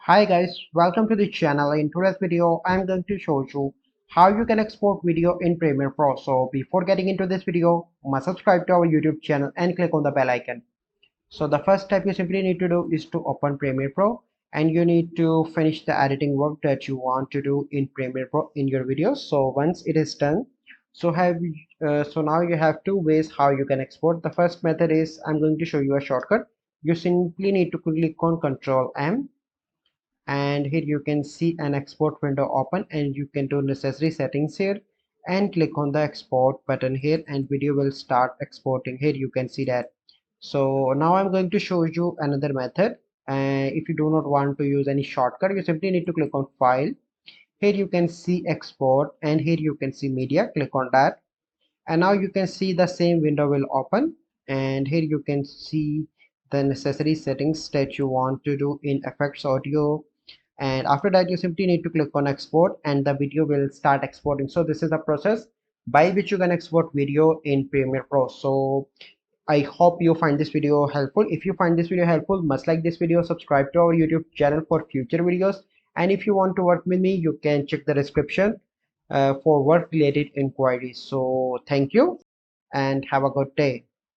Hi guys, welcome to the channel. In today's video, I'm going to show you how you can export video in Premiere Pro. So before getting into this video, must subscribe to our YouTube channel and click on the bell icon. So the first step you simply need to do is to open Premiere Pro and you need to finish the editing work that you want to do in Premiere Pro in your videos. So once it is done, so now you have two ways how you can export. The first method is I'm going to show you a shortcut. You simply need to click on Ctrl M, and here you can see an export window open and you can do necessary settings here and click on the export button here and video will start exporting. Here you can see that. So now I'm going to show you another method. If you do not want to use any shortcut, you simply need to click on file. Here you can see export and here you can see media. Click on that and now you can see the same window will open and here you can see the necessary settings that you want to do in effects audio, and after that you simply need to click on export and the video will start exporting. So this is the process by which you can export video in Premiere Pro. So I hope you find this video helpful. If you find this video helpful, must like this video, subscribe to our YouTube channel for future videos, and if you want to work with me, you can check the description for work related inquiries. So thank you and have a good day.